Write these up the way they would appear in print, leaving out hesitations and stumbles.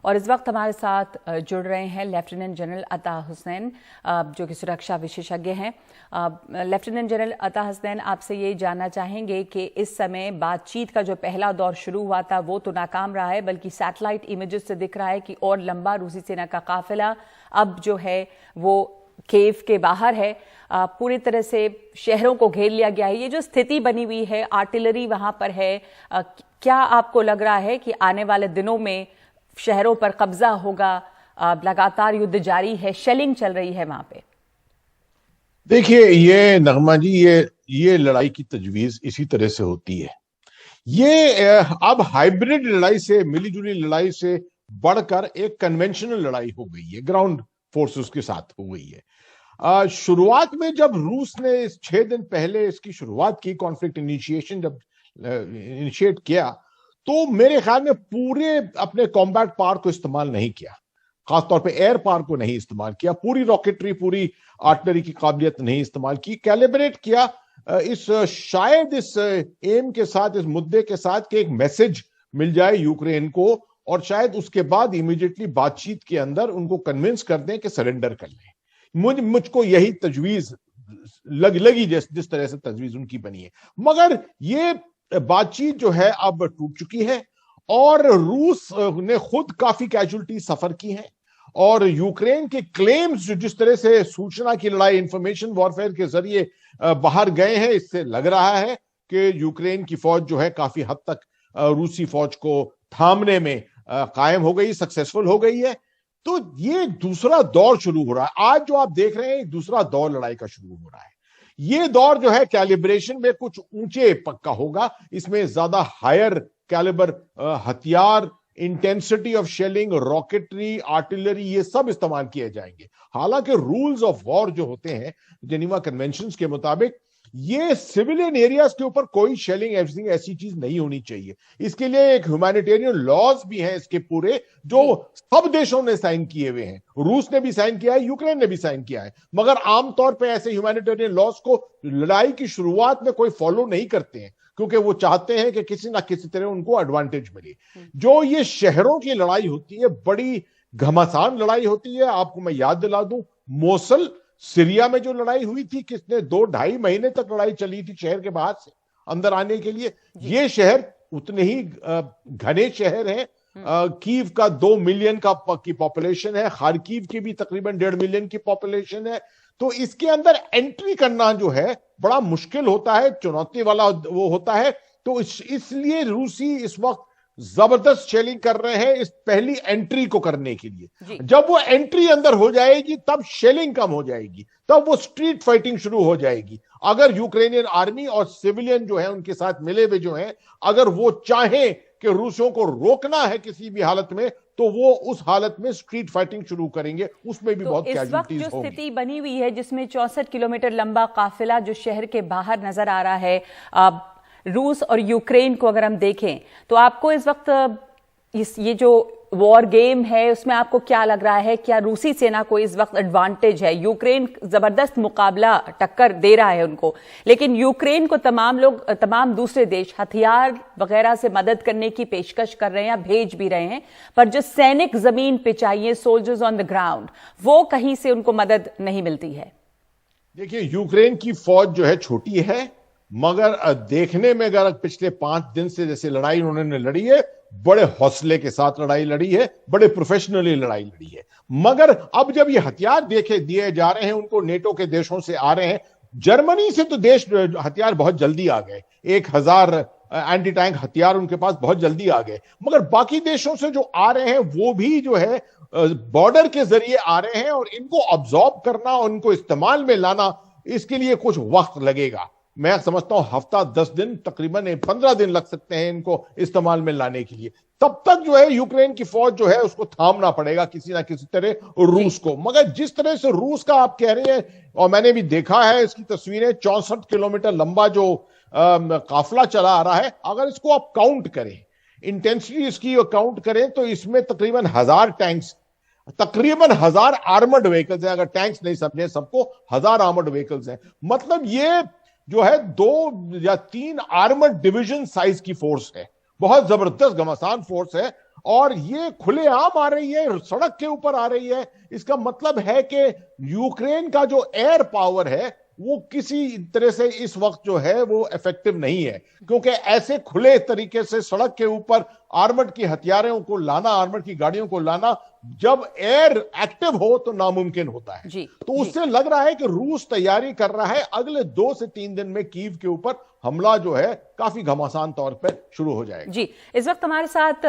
और इस वक्त हमारे साथ जुड़ रहे हैं लेफ्टिनेंट जनरल अता हुसैन, जो कि सुरक्षा विशेषज्ञ हैं। लेफ्टिनेंट जनरल अता हुसैन, आपसे ये जानना चाहेंगे कि इस समय बातचीत का जो पहला दौर शुरू हुआ था वो तो नाकाम रहा है, बल्कि सैटेलाइट इमेजेस से दिख रहा है कि और लंबा रूसी सेना का काफिला अब जो है वो केव के बाहर है। पूरी तरह से शहरों को घेर लिया गया है। ये जो स्थिति बनी हुई है, आर्टिलरी वहां पर है, क्या आपको लग रहा है कि आने वाले दिनों में शहरों पर कब्जा होगा? लगातार युद्ध जारी है, शेलिंग चल रही है वहां पे। देखिए ये नगमा जी, ये लड़ाई की तजवीज इसी तरह से होती है। ये अब हाइब्रिड लड़ाई से, मिलीजुली लड़ाई से बढ़कर एक कन्वेंशनल लड़ाई हो गई है, ग्राउंड फोर्सेस के साथ हो गई है। शुरुआत में जब रूस ने 6 दिन पहले इसकी शुरुआत की, कॉन्फ्लिक्ट इनिशिएशन जब इनिशिएट किया, तो मेरे ख्याल में पूरे अपने कॉम्बैट पावर को इस्तेमाल नहीं किया, खासतौर पे एयर पावर को नहीं इस्तेमाल किया, पूरी रॉकेटरी, पूरी आर्टिलरी की काबिलियत नहीं इस्तेमाल की, कैलिब्रेट किया शायद इस एम के साथ, इस मुद्दे के साथ कि एक मैसेज मिल जाए यूक्रेन को और शायद उसके बाद इमीडिएटली बातचीत के अंदर उनको कन्विंस कर दें कि सरेंडर कर लें। मुझको यही तजवीज लगी जिस तरह से तजवीज उनकी बनी है। मगर ये बातचीत जो है अब टूट चुकी है और रूस ने खुद काफी कैजुअलिटी सफर की हैं और यूक्रेन के क्लेम्स जो जिस तरह से सूचना की लड़ाई, इंफॉर्मेशन वॉरफेयर के जरिए बाहर गए हैं, इससे लग रहा है कि यूक्रेन की फौज जो है काफी हद तक रूसी फौज को थामने में कायम हो गई, सक्सेसफुल हो गई है। तो ये दूसरा दौर शुरू हो रहा है। आज जो आप देख रहे हैं एक दूसरा दौर लड़ाई का शुरू हो रहा है। ये दौर जो है कैलिब्रेशन में कुछ ऊंचे पक्का होगा, इसमें ज्यादा हायर कैलिबर हथियार, intensity of shelling, rocketry, artillery, ये सब इस्तेमाल किए जाएंगे। हालांकि रूल्स ऑफ वॉर जो होते हैं जेनीवा कन्वेंशंस के मुताबिक, ये सिविलियन एरियाज के ऊपर कोई शेलिंग ऐसी चीज नहीं होनी चाहिए। इसके लिए एक ह्यूमैनिटेरियन लॉज भी हैं इसके पूरे, जो सब देशों ने साइन किए हुए हैं। रूस ने भी साइन किया है, यूक्रेन ने भी साइन किया है, मगर आमतौर पर ऐसे ह्यूमैनिटेरियन लॉज को लड़ाई की शुरुआत में कोई फॉलो नहीं करते हैं, क्योंकि वो चाहते हैं कि किसी ना किसी तरह उनको एडवांटेज मिले। जो ये शहरों की लड़ाई होती है, बड़ी घमासान लड़ाई होती है। आपको मैं याद दिला दूं, मोसल सीरिया में जो लड़ाई हुई थी, किसने 2-2.5 महीने तक लड़ाई चली थी शहर के बाहर से अंदर आने के लिए। ये शहर उतने ही घने शहर हैं। कीव का 2 मिलियन की पॉपुलेशन है, खारकीव की भी तकरीबन 1.5 मिलियन की पॉपुलेशन है। तो इसके अंदर एंट्री करना जो है बड़ा मुश्किल होता है, चुनौती वाला वो होता है। तो इसलिए रूसी इस वक्त जबरदस्त शेलिंग कर रहे हैं इस पहली एंट्री को करने के लिए। जब वो एंट्री अंदर हो जाएगी तब शेलिंग कम हो जाएगी, तब वो स्ट्रीट फाइटिंग शुरू हो जाएगी। अगर यूक्रेनियन आर्मी और सिविलियन जो है उनके साथ मिले हुए जो हैं, अगर वो चाहें कि रूसियों को रोकना है किसी भी हालत में, तो वो उस हालत में स्ट्रीट फाइटिंग शुरू करेंगे। उसमें भी तो बहुत कैजुअल्टीज होंगी। जो स्थिति बनी हुई है जिसमें 64 किलोमीटर लंबा काफिला जो शहर के बाहर नजर आ रहा है, रूस और यूक्रेन को अगर हम देखें तो आपको इस वक्त ये जो वॉर गेम है उसमें आपको क्या लग रहा है? क्या रूसी सेना को इस वक्त एडवांटेज है? यूक्रेन जबरदस्त मुकाबला टक्कर दे रहा है उनको, लेकिन यूक्रेन को तमाम दूसरे देश हथियार वगैरह से मदद करने की पेशकश कर रहे हैं या भेज भी रहे हैं, पर जो सैनिक जमीन पे चाहिए, सोल्जर्स ऑन द ग्राउंड, वो कहीं से उनको मदद नहीं मिलती है। देखिए, यूक्रेन की फौज जो है छोटी है, मगर देखने में अगर पिछले 5 दिन से जैसे लड़ाई उन्होंने लड़ी है, बड़े हौसले के साथ लड़ाई लड़ी है, बड़े प्रोफेशनली लड़ाई लड़ी है। मगर अब जब ये हथियार दिए जा रहे हैं उनको, नेटो के देशों से आ रहे हैं, जर्मनी से तो देश हथियार बहुत जल्दी आ गए, 1000 एंटी टैंक हथियार उनके पास बहुत जल्दी आ गए। मगर बाकी देशों से जो आ रहे हैं वो भी जो है बॉर्डर के जरिए आ रहे हैं, और इनको ऑब्जॉर्ब करना, उनको इस्तेमाल में लाना, इसके लिए कुछ वक्त लगेगा। मैं समझता हूं हफ्ता 10 दिन, तकरीबन 15 दिन लग सकते हैं इनको इस्तेमाल में लाने के लिए। तब तक जो है यूक्रेन की फौज जो है उसको थामना पड़ेगा किसी ना किसी तरह रूस को। मगर जिस तरह से रूस का आप कह रहे हैं, और मैंने भी देखा है इसकी तस्वीरें, 64 किलोमीटर लंबा जो काफिला चला आ रहा है, अगर इसको आप काउंट करें, इंटेंसिटी इसकी काउंट करें, तो इसमें तकरीबन 1000 टैंक्स, तकरीबन 1000 आर्मर्ड व्हीकल्स हैं। अगर टैंक्स नहीं समझे सबको, 1000 आर्मर्ड व्हीकल्स हैं। मतलब ये जो है 2 या 3 आर्मर्ड डिवीजन साइज की फोर्स है, बहुत जबरदस्त घमासान फोर्स है। और ये खुलेआम आ रही है, सड़क के ऊपर आ रही है। इसका मतलब है कि यूक्रेन का जो एयर पावर है वो किसी तरह से इस वक्त जो है वो इफेक्टिव नहीं है, क्योंकि ऐसे खुले तरीके से सड़क के ऊपर आर्मर्ड की हथियारों को लाना, आर्मर्ड की गाड़ियों को लाना जब एयर एक्टिव हो तो नामुमकिन होता है। तो उससे लग रहा है कि रूस तैयारी कर रहा है अगले 2 से 3 दिन में कीव के ऊपर हमला जो है काफी घमासान तौर पर शुरू हो जाएगा। जी, इस वक्त हमारे साथ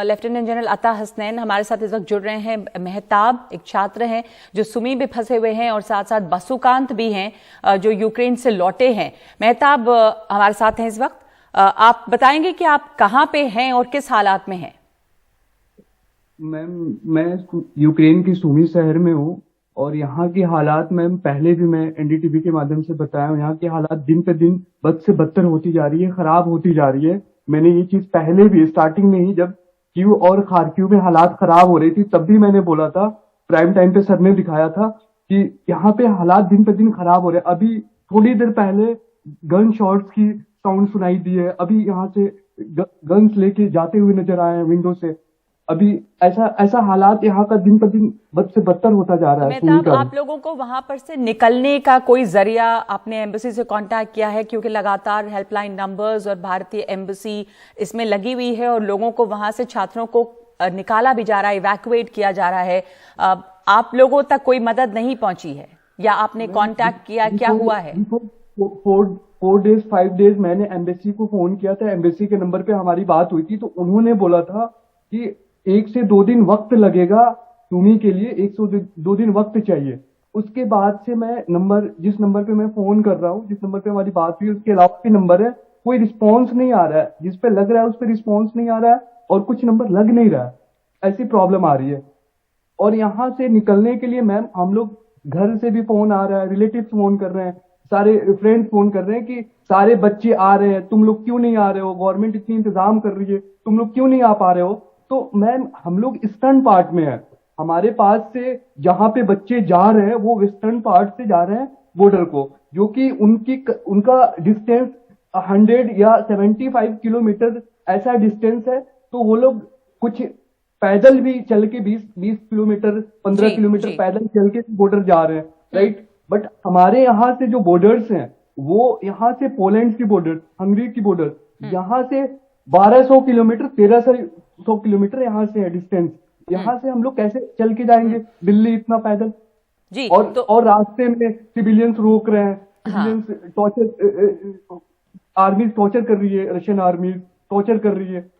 लेफ्टिनेंट जनरल अता हसनैन हमारे साथ इस वक्त जुड़ रहे हैं। मेहताब एक छात्र हैं जो सुमी में फंसे हुए हैं और साथ साथ बसुकांत भी हैं जो यूक्रेन से लौटे हैं। मेहताब हमारे साथ हैं इस वक्त। आप बताएंगे कि आप कहाँ पे हैं और किस हालात में हैं? मैम, मैं यूक्रेन की सुमी शहर में हूँ और यहाँ की हालात मैम पहले भी मैं एनडीटीवी के माध्यम से बताया हूँ। यहाँ की हालात दिन पे दिन बद से बदतर होती जा रही है, खराब होती जा रही है। मैंने ये चीज पहले भी स्टार्टिंग में ही जब कीव और खार्किव में हालात खराब हो रही थी तब भी मैंने बोला था, प्राइम टाइम पे सर ने दिखाया था कि यहाँ पे हालात दिन पे दिन खराब हो रहे हैं। अभी थोड़ी देर पहले गन शॉट्स की साउंड सुनाई दी है, अभी यहाँ से गन्स लेके जाते हुए नजर आए हैं विंडो से। अभी ऐसा हालात यहाँ का दिन पर दिन बद से बदतर होता जा रहा है। मेहताब, आप लोगों को वहां पर से निकलने का कोई जरिया आपने एम्बेसी से कांटेक्ट किया है? क्योंकि लगातार हेल्पलाइन नंबर्स और भारतीय एम्बेसी इसमें लगी हुई है और लोगों को वहां से, छात्रों को निकाला भी जा रहा है, इवैक्यूएट किया जा रहा है। आप लोगों तक कोई मदद नहीं पहुंची है या आपने कांटेक्ट किया? क्या हुआ है? 4 डेज 5 डेज मैंने एम्बेसी को फोन किया था। एम्बेसी के नंबर पे हमारी बात हुई थी तो उन्होंने बोला था कि 1 से 2 दिन वक्त लगेगा सुमी के लिए, 1 से 2 दिन वक्त चाहिए। उसके बाद से मैं जिस नंबर पे मैं फोन कर रहा हूँ, जिस नंबर पे हमारी बात हुई, उसके अलावा भी नंबर है, कोई रिस्पॉन्स नहीं आ रहा है। जिस पे लग रहा है उस पे रिस्पॉन्स नहीं आ रहा है और कुछ नंबर लग नहीं रहा है। ऐसी प्रॉब्लम आ रही है। और यहाँ से निकलने के लिए मैम हम लोग, घर से भी फोन आ रहा है, रिलेटिव फोन कर रहे हैं, सारे फ्रेंड्स फोन कर रहे हैं कि सारे बच्चे आ रहे हैं, तुम लोग क्यों नहीं आ रहे हो, गवर्नमेंट इतनी इंतजाम कर रही है, तुम लोग क्यों नहीं आ पा रहे हो। तो मैम हम लोग ईस्टर्न पार्ट में है, हमारे पास से जहां पे बच्चे जा रहे हैं वो वेस्टर्न पार्ट से जा रहे हैं बॉर्डर को, जो कि उनका डिस्टेंस 100 या 75 किलोमीटर ऐसा डिस्टेंस है। तो वो लोग कुछ पैदल भी चल के 20 किलोमीटर 15 किलोमीटर पैदल चल के बॉर्डर जा रहे हैं, राइट। बट हमारे यहाँ से जो बॉर्डर्स हैं वो यहाँ से पोलैंड की बॉर्डर, हंगरी की बॉर्डर, यहाँ से 1200 किलोमीटर 1300 किलोमीटर यहाँ से है डिस्टेंस। यहाँ से हम लोग कैसे चल के जाएंगे दिल्ली इतना पैदल? जी, और रास्ते में सिविलियंस रोक रहे हैं, सिविलियंस टॉर्चर, आर्मी टॉर्चर कर रही है, रशियन आर्मी टॉर्चर कर रही है।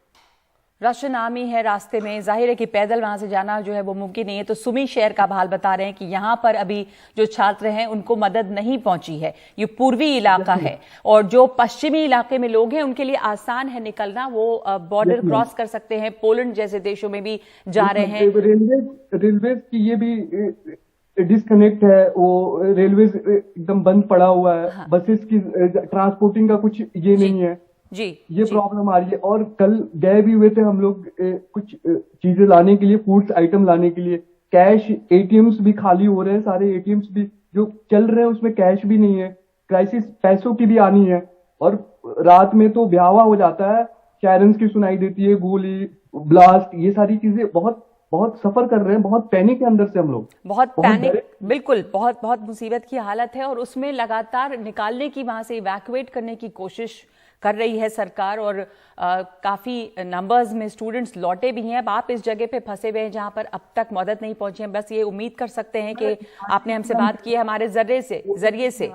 रशियन आर्मी है रास्ते में, जाहिर है कि पैदल वहां से जाना जो है वो मुमकिन नहीं है। तो सुमी शहर का हाल बता रहे हैं कि यहाँ पर अभी जो छात्र हैं उनको मदद नहीं पहुंची है। ये पूर्वी इलाका है और जो पश्चिमी इलाके में लोग हैं उनके लिए आसान है निकलना, वो बॉर्डर क्रॉस कर सकते हैं, पोलैंड जैसे देशों में भी जा रहे हैं। रेलवे की ये भी डिस्कनेक्ट है, वो रेलवे एकदम बंद पड़ा हुआ है। हाँ। बसेस की ट्रांसपोर्टिंग का कुछ ये नहीं है जी, ये प्रॉब्लम आ रही है। और कल गए भी हुए थे हम लोग कुछ चीजें लाने के लिए, फूड्स आइटम लाने के लिए। कैश, एटीएम्स भी खाली हो रहे हैं, सारे एटीएम्स भी जो चल रहे हैं उसमें कैश भी नहीं है। क्राइसिस पैसों की भी आनी है और रात में तो ब्यावा हो जाता है, सायरन्स की सुनाई देती है, गोली ब्लास्ट, ये सारी चीजें बहुत बहुत सफर कर रहे हैं, बहुत पैनिक के अंदर से हम लोग, बहुत पैनिक, बिल्कुल बहुत मुसीबत की हालत है। और उसमें लगातार निकालने की, वहां से इवैक्यूएट करने की कोशिश कर रही है सरकार और काफी नंबर्स में स्टूडेंट्स लौटे भी हैं। अब आप इस जगह पे फंसे हुए हैं जहां पर अब तक मदद नहीं पहुंची है। बस ये उम्मीद कर सकते हैं कि आपने हमसे बात की है, हमारे जरिए से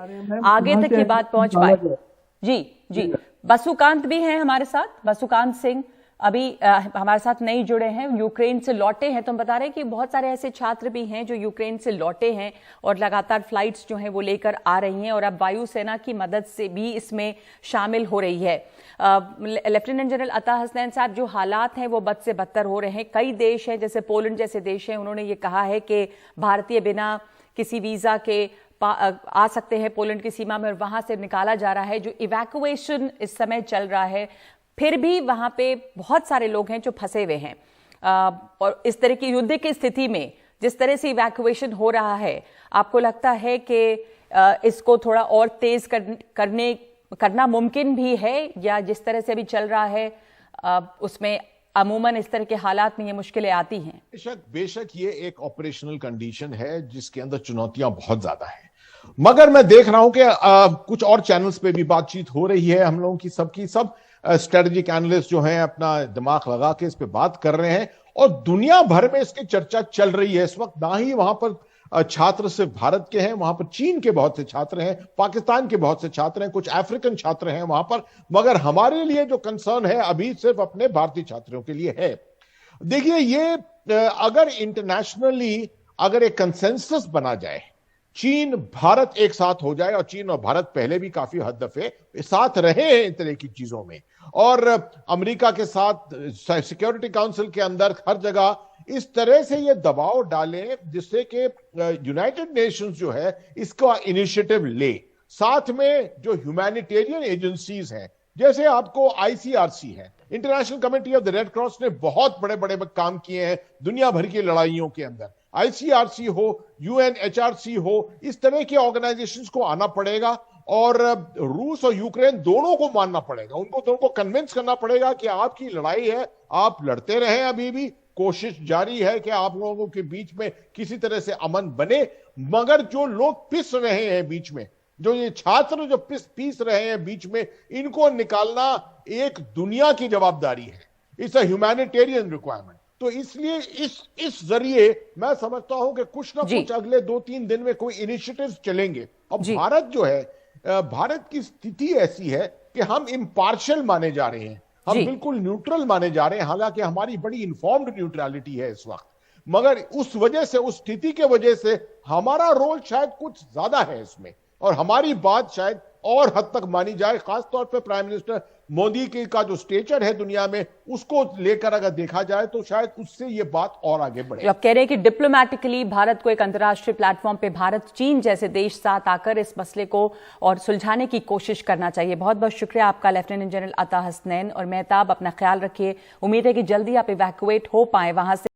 आगे तक ये बात पहुंच पाए। जी, बसुकांत भी हैं हमारे साथ, बसुकांत सिंह अभी हमारे साथ नहीं जुड़े हैं, यूक्रेन से लौटे हैं। तो हम बता रहे हैं कि बहुत सारे ऐसे छात्र भी हैं जो यूक्रेन से लौटे हैं और लगातार फ्लाइट्स जो हैं वो लेकर आ रही हैं और अब वायुसेना की मदद से भी इसमें शामिल हो रही है। लेफ्टिनेंट जनरल अता हसनैन साहब, जो हालात हैं वो बद से बदतर हो रहे हैं। कई देश हैं जैसे पोलैंड जैसे देश हैं, उन्होंने ये कहा है कि भारतीय बिना किसी वीजा के आ सकते हैं पोलैंड की सीमा में और वहां से निकाला जा रहा है। जो इवैक्यूएशन इस समय चल रहा है, फिर भी वहां पे बहुत सारे लोग हैं जो फंसे हुए हैं और इस तरह की युद्ध की स्थिति में जिस तरह से इवैक्यूएशन हो रहा है, आपको लगता है कि इसको थोड़ा और तेज करना मुमकिन भी है या जिस तरह से अभी चल रहा है उसमें अमूमन इस तरह के हालात में ये मुश्किलें आती हैं? बेशक ये एक ऑपरेशनल कंडीशन है जिसके अंदर चुनौतियां बहुत ज्यादा हैं। मगर मैं देख रहा हूं कि कुछ और चैनल्स पे भी बातचीत हो रही है, हम लोगों की सब स्ट्रेटेजिक एनालिस्ट जो हैं अपना दिमाग लगा के इस पे बात कर रहे हैं और दुनिया भर में इसकी चर्चा चल रही है इस वक्त। ना ही वहां पर छात्र सिर्फ भारत के हैं, वहां पर चीन के बहुत से छात्र हैं, पाकिस्तान के बहुत से छात्र हैं, कुछ अफ्रीकन छात्र हैं वहां पर। मगर हमारे लिए जो कंसर्न है अभी सिर्फ अपने भारतीय छात्रों के लिए है। देखिए ये अगर इंटरनेशनली अगर एक कंसेंसस बना जाए, चीन भारत एक साथ हो जाए, और चीन और भारत पहले भी काफी हद दफे साथ रहे हैं इन तरह की चीजों में, और अमेरिका के साथ सिक्योरिटी काउंसिल के अंदर हर जगह इस तरह से ये दबाव डालें जिससे कि यूनाइटेड नेशंस जो है इसका इनिशिएटिव ले, साथ में जो ह्यूमैनिटेरियन एजेंसीज हैं जैसे आपको आईसीआरसी है, international committee of the red cross ने बहुत बड़े बड़े काम किए हैं दुनिया भर की लड़ाइयों के अंदर। आईसीआरसी हो, यूएनएचआरसी हो, इस तरह के ऑर्गेनाइजेशंस को आना पड़ेगा और रूस और यूक्रेन दोनों को मानना पड़ेगा, उनको दोनों को कन्विंस करना पड़ेगा कि आपकी लड़ाई है, आप लड़ते रहें, अभी भी कोशिश जारी है कि आप लोगों के बीच में किसी तरह से अमन बने। मगर जो लोग पिस रहे हैं बीच में, जो ये छात्र जो पीस रहे हैं बीच में, इनको निकालना एक दुनिया की जवाबदारी है, इट्स अ ह्यूमैनिटेरियन रिक्वायरमेंट। तो इसलिए इस जरिए मैं समझता हूं कि कुछ ना कुछ अगले 2-3 दिन में कोई इनिशिएटिव चलेंगे। अब भारत जो है, भारत की स्थिति ऐसी है कि हम इम्पार्शियल माने जा रहे हैं, हम बिल्कुल न्यूट्रल माने जा रहे हैं, हालांकि हमारी बड़ी इन्फॉर्म्ड न्यूट्रलिटी है इस वक्त। मगर उस वजह से, उस स्थिति के वजह से हमारा रोल शायद कुछ ज्यादा है इसमें, और हमारी बात शायद और हद तक मानी जाए। खासतौर पे प्राइम मिनिस्टर मोदी की का जो स्टेचर है दुनिया में, उसको लेकर अगर देखा जाए तो शायद उससे ये बात और आगे बढ़े। आप कह रहे हैं कि डिप्लोमैटिकली भारत को एक अंतर्राष्ट्रीय प्लेटफॉर्म पे भारत चीन जैसे देश साथ आकर इस मसले को और सुलझाने की कोशिश करना चाहिए। बहुत बहुत शुक्रिया आपका लेफ्टिनेंट जनरल अता हसनैन और मेहताब। अपना ख्याल रखिए, उम्मीद है कि जल्दी आप इवैक्यूएट हो पाए वहां से।